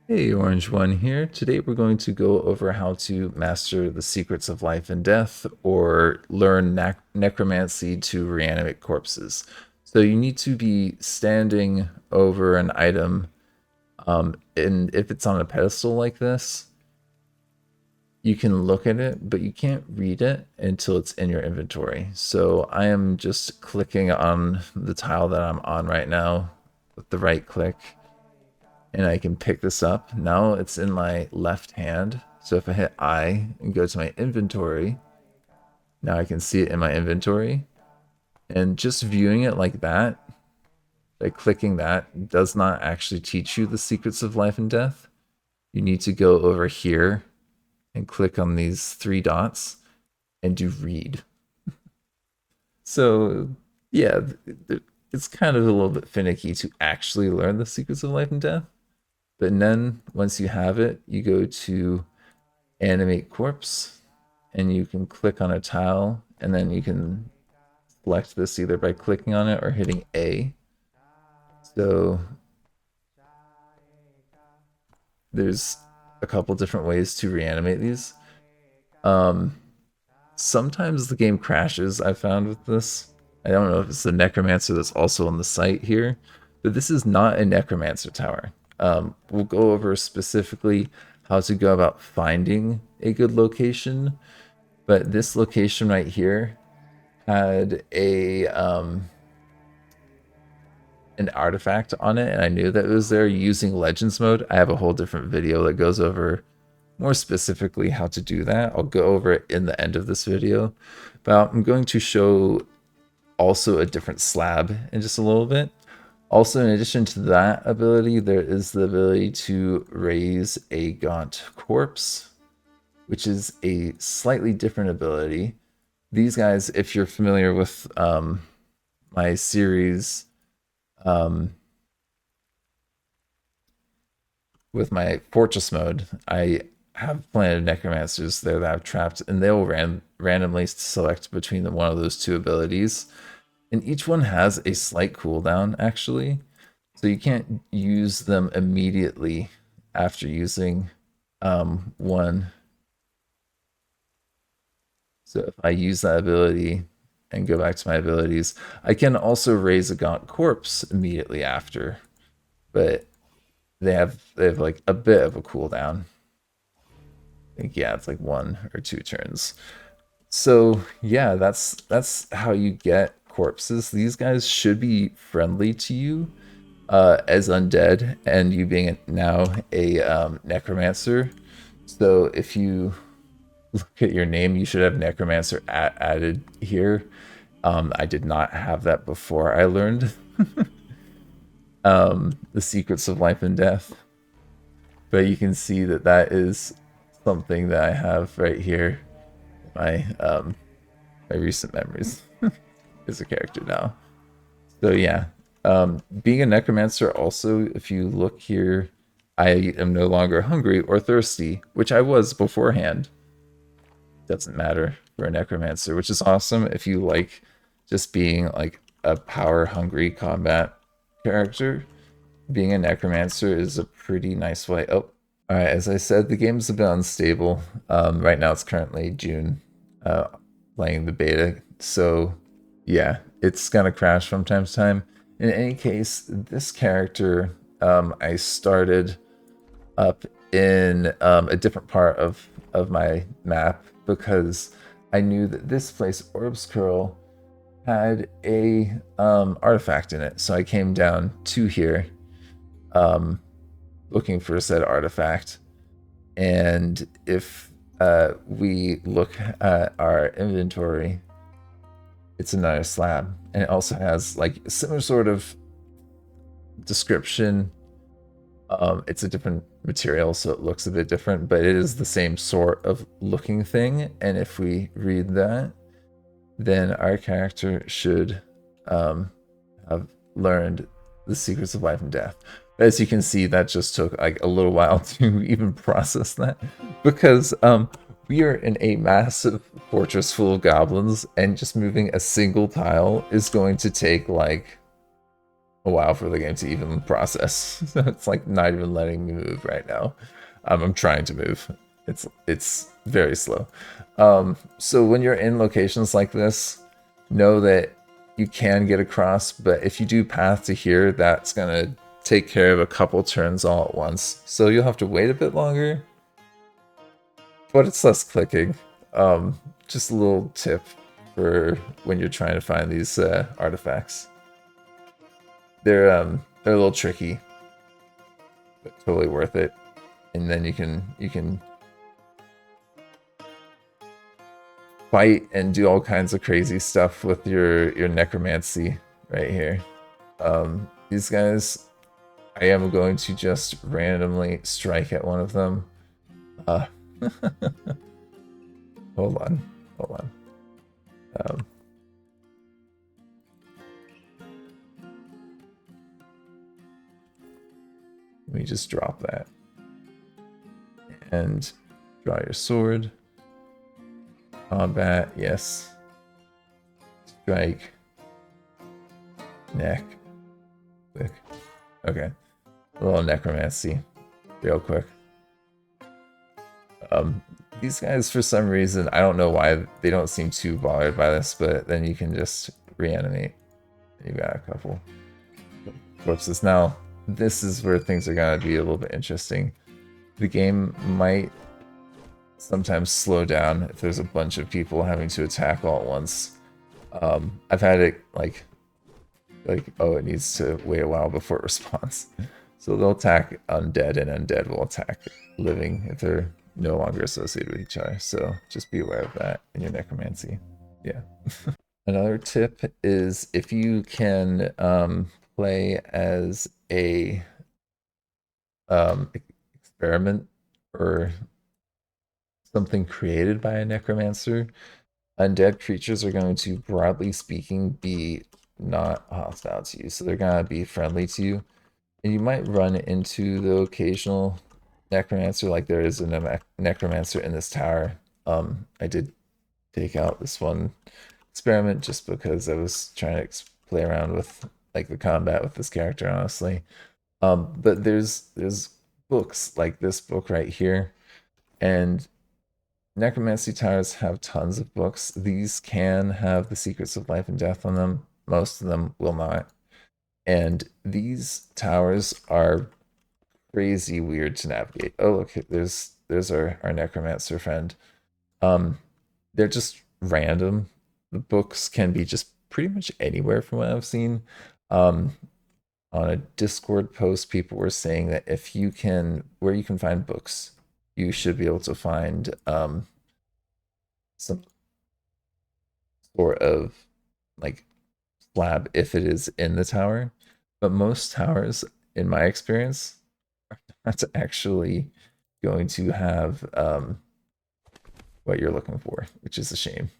Hey, Orange One here. Today we're going to go over how to master the secrets of life and death or learn necromancy to reanimate corpses. So you need to be standing over an item, and if it's on a pedestal like this, you can look at it, but you can't read it until it's in your inventory. So I am just clicking on the tile that I'm on right now with the right click and I can pick this up. Now it's in my left hand. So if I hit I and go to my inventory, now I can see it in my inventory. And just viewing it like that, by clicking that, does not actually teach you the secrets of life and death. You need to go over here and click on these three dots and do read. So, yeah, it's kind of a little bit finicky to actually learn the secrets of life and death. But then once you have it, you go to animate corpse and you can click on a tile and then you can select this either by clicking on it or hitting A. So there's a couple different ways to reanimate these. Um, Sometimes the game crashes, I found with this. I don't know if it's the necromancer that's also on the site here, but this is not a necromancer tower. We'll go over specifically how to go about finding a good location, but this location right here had an artifact on it, and I knew that it was there using Legends mode. I have a whole different video that goes over more specifically how to do that. I'll go over it in the end of this video, but I'm going to show also a different slab in just a little bit. Also, in addition to that ability, there is the ability to raise a gaunt corpse, which is a slightly different ability. These guys, if you're familiar with my series um, with my fortress mode, I have Planet of Necromancers there that I've trapped, and they will randomly select between one of those two abilities. And each one has a slight cooldown, actually. So you can't use them immediately after using one. So if I use that ability and go back to my abilities, I can also raise a gaunt corpse immediately after. But they have like a bit of a cooldown. I think yeah, it's like 1 or 2 turns. So yeah, that's how you get corpses. These guys should be friendly to you as undead, and you being now a necromancer. So if you look at your name, you should have necromancer added here. I did not have that before I learned the secrets of life and death, but you can see that that is something that I have right here. My recent memories is a character now. So yeah, being a necromancer also, if you look here, I am no longer hungry or thirsty, which I was beforehand. Doesn't matter for a necromancer, which is awesome if you like just being like a power hungry combat character. Being a necromancer is a pretty nice way. Oh, all right. As I said, the game's a bit unstable. Right now, it's currently June, uh, playing the beta. So, yeah, it's gonna crash from time to time. In any case, this character, I started up in a different part of my map because I knew that this place, Orbs Curl, had a artifact in it. So I came down to here um, looking for said artifact. And if we look at our inventory, it's another slab. And it also has like a similar sort of description. It's a different material, so it looks a bit different, but it is the same sort of looking thing. And if we read that, then our character should have learned the secrets of life and death. As you can see, that just took like a little while to even process that because we are in a massive fortress full of goblins, and just moving a single tile is going to take like a while for the game to even process. So it's like not even letting me move right now. I'm trying to move. It's very slow. So when you're in locations like this, know that you can get across, but if you do path to here, that's gonna take care of a couple turns all at once. So you'll have to wait a bit longer, but it's less clicking. Just a little tip for when you're trying to find these artifacts. They're a little tricky, but totally worth it. And then you can fight and do all kinds of crazy stuff with your necromancy right here. These guys, I am going to just randomly strike at one of them. Uh, hold on. Um, let me just drop that. And draw your sword. Combat, yes. Strike. Neck. Quick. Okay. A little necromancy. Real quick. These guys, for some reason, I don't know why they don't seem too bothered by this, but then you can just reanimate. You got a couple corpses. Now, this is where things are gonna be a little bit interesting. The game might sometimes slow down if there's a bunch of people having to attack all at once. I've had it like oh, it needs to wait a while before it responds. So they'll attack undead, and undead will attack living if they're no longer associated with each other. So just be aware of that in your necromancy. Yeah. Another tip is if you can play as a experiment or something created by a necromancer, undead creatures are going to, broadly speaking, be not hostile to you. So they're going to be friendly to you. And you might run into the occasional necromancer, like there is a necromancer in this tower. I did take out this one experiment just because I was trying to play around with like the combat with this character, honestly. But there's books like this book right here, and necromancy towers have tons of books. These can have the secrets of life and death on them. Most of them will not. And these towers are crazy weird to navigate. Oh, look, there's our necromancer friend. They're just random. The books can be just pretty much anywhere from what I've seen. On a Discord post, people were saying that if you can, where you can find books, you should be able to find some sort of like slab if it is in the tower. But most towers, in my experience, are not actually going to have what you're looking for, which is a shame.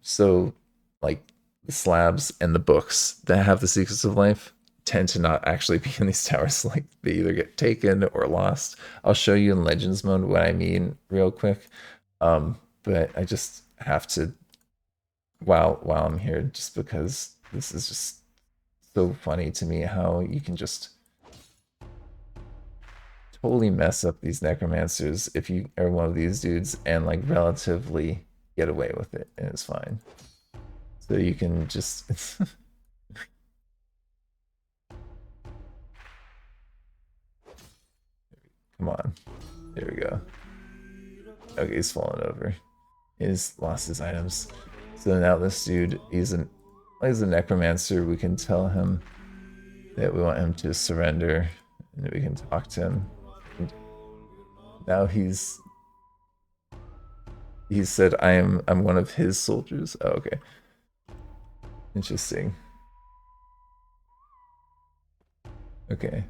So like the slabs and the books that have the secrets of life tend to not actually be in these towers. Like they either get taken or lost. I'll show you in Legends mode what I mean real quick. But I just have to while I'm here, just because this is just so funny to me how you can just totally mess up these necromancers if you are one of these dudes and like relatively get away with it, and it's fine. So you can just come on, there we go. Okay, he's fallen over. He's lost his items. So now this dude, he's a necromancer. We can tell him that we want him to surrender, and we can talk to him. And now he said, I'm one of his soldiers. Oh, okay. Interesting. Okay.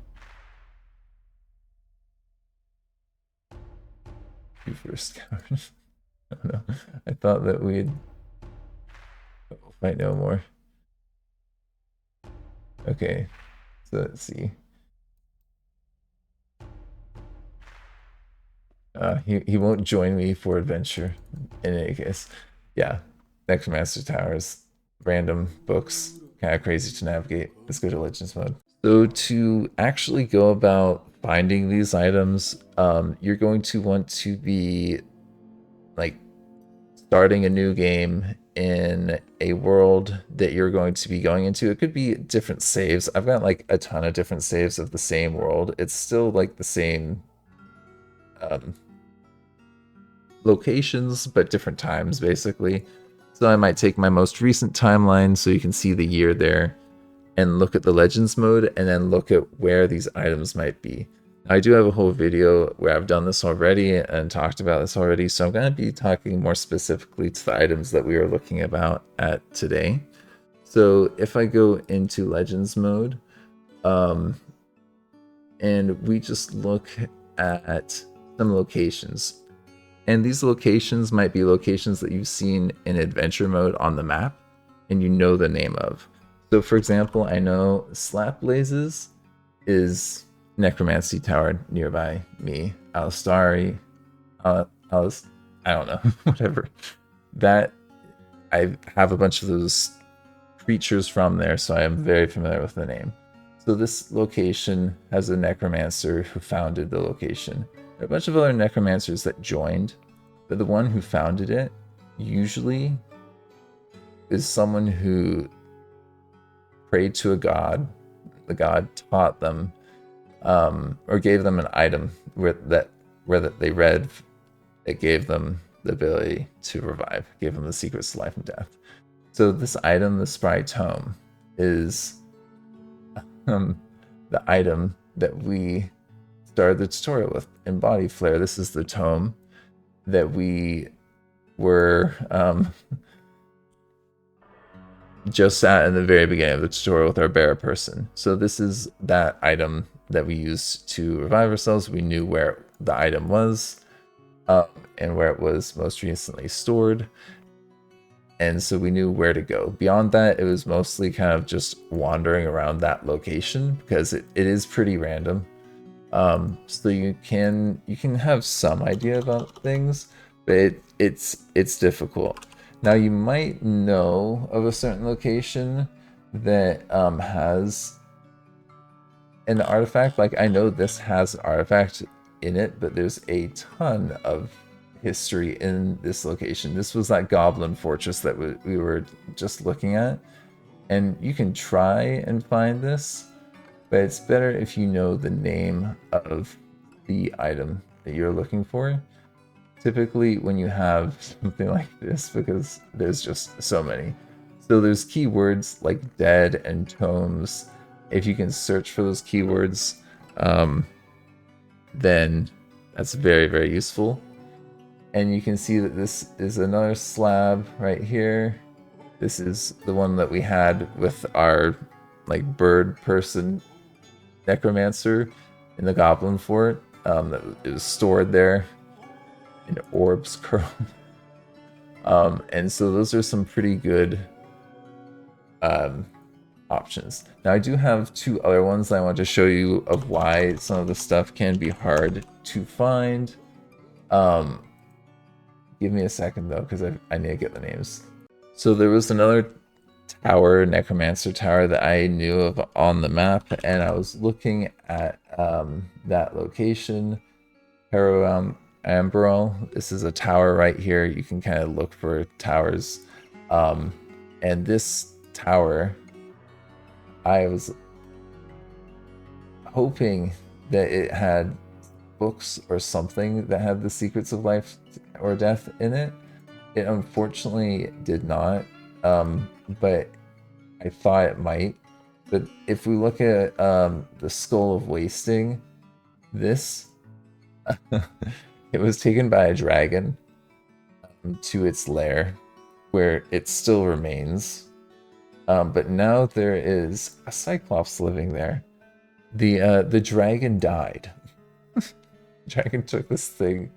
You first, coward. I don't know. I thought that we'd fight no more. Okay. So let's see. He won't join me for adventure in any case. Yeah. Necromancer Towers, random books. kind of crazy to navigate. Let's go to Legends mode. So to actually go about finding these items, you're going to want to be like starting a new game in a world that you're going to be going into. It could be different saves. I've got like a ton of different saves of the same world. It's still like the same locations, but different times basically. So I might take my most recent timeline so you can see the year there and look at the Legends mode and then look at where these items might be. I do have a whole video where I've done this already and talked about this already, so I'm going to be talking more specifically to the items that we are looking about at today. So if I go into Legends mode, and we just look at some locations. And these locations might be locations that you've seen in adventure mode on the map and you know the name of. So for example, I know Slap Blazes is Necromancy Tower nearby me. Alistari, I don't know, whatever. That I have a bunch of those creatures from there, so I am very familiar with the name. So this location has a necromancer who founded the location. There are a bunch of other necromancers that joined, but the one who founded it usually is someone who prayed to a god. The god taught them, or gave them an item where they read. It gave them the ability to revive. Gave them the secrets to life and death. So this item, the Spry Tome, is the item that we started the tutorial with in Body Flare. This is the tome that we were just at in the very beginning of the tutorial with our bearer person. So this is that item that we used to revive ourselves. We knew where the item was and where it was most recently stored. And so we knew where to go. Beyond that, it was mostly kind of just wandering around that location because it is pretty random. So you can have some idea about things, but it's difficult. Now you might know of a certain location that has an artifact. Like I know this has an artifact in it, but there's a ton of history in this location. This was that goblin fortress that we were just looking at, and you can try and find this, but it's better if you know the name of the item that you're looking for. Typically when you have something like this, because there's just so many. So there's keywords like dead and tomes. If you can search for those keywords, then that's very, very useful. And you can see that this is another slab right here. This is the one that we had with our like bird person necromancer in the goblin fort. That it was stored there in Orbs Curl. And so those are some pretty good options. Now I do have two other ones that I want to show you of why some of the stuff can be hard to find. Give me a second though, because I need to get the names. So there was another tower, Necromancer Tower, that I knew of on the map, and I was looking at that location, Amberol. This is a tower right here. You can kind of look for towers. And this tower, I was hoping that it had books or something that had the secrets of life or death in it. It unfortunately did not, but I thought it might. But if we look at the Skull of Wasting, this it was taken by a dragon to its lair, where it still remains. But now there is a Cyclops living there. The dragon died. Dragon took this thing,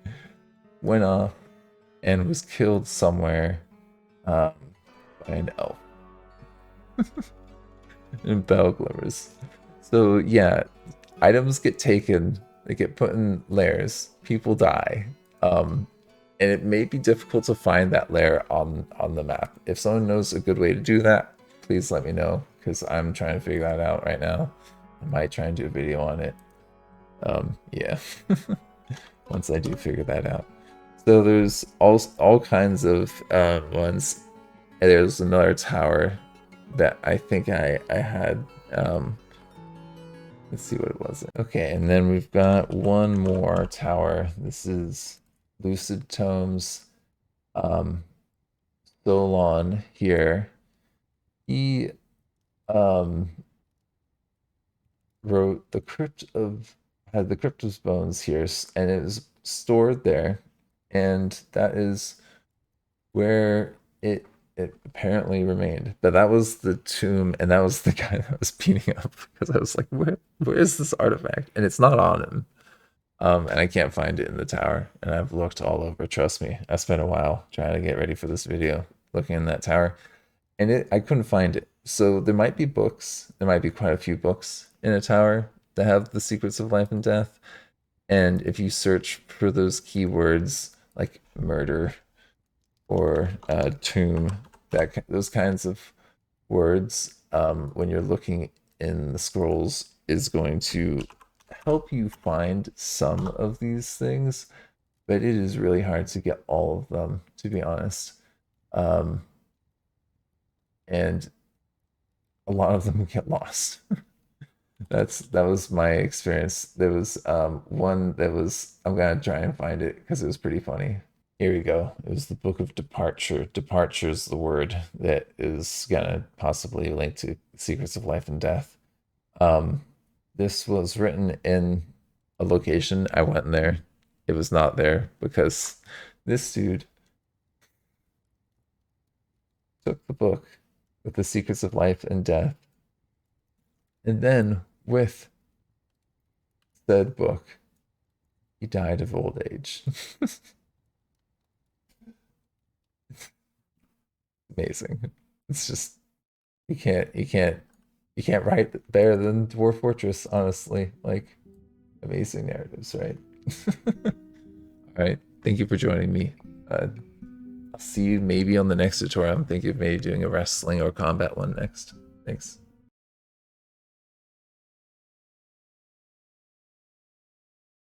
went off, and was killed somewhere by an elf. In Bell Glimmers. So yeah, items get taken, they get put in lairs, people die. And it may be difficult to find that lair on the map. If someone knows a good way to do that, please let me know. because I'm trying to figure that out right now. I might try and do a video on it. Yeah. Once I do figure that out. So there's all kinds of ones. And there's another tower that I think I had. Let's see what it was. Okay, and then we've got one more tower. This is Lucid Tomes Solon here. He wrote had the Crypt of Bones here, and it was stored there, and that is where it apparently remained. But that was the tomb, and that was the guy that was beating up, because I was like, where is this artifact? And it's not on him. And I can't find it in the tower, and I've looked all over. Trust me, I spent a while trying to get ready for this video, looking in that tower, and I couldn't find it. So there might be books. There might be quite a few books in a tower that have the secrets of life and death. And if you search for those keywords like murder or tomb, those kinds of words, when you're looking in the scrolls, is going to help you find some of these things, but it is really hard to get all of them, to be honest. And a lot of them get lost. That was my experience. There was one that was, I'm gonna try and find it because it was pretty funny. Here we go. It was the Book of Departure. Departure is the word that is gonna possibly link to Secrets of Life and Death. This was written in a location. I went in there. It was not there because this dude took the book with the secrets of life and death, and then with said book, he died of old age. Amazing. It's just you can't write better than Dwarf Fortress, honestly. Like, amazing narratives, right? All right. Thank you for joining me. I'll see you maybe on the next tutorial. I'm thinking of maybe doing a wrestling or combat one next. Thanks.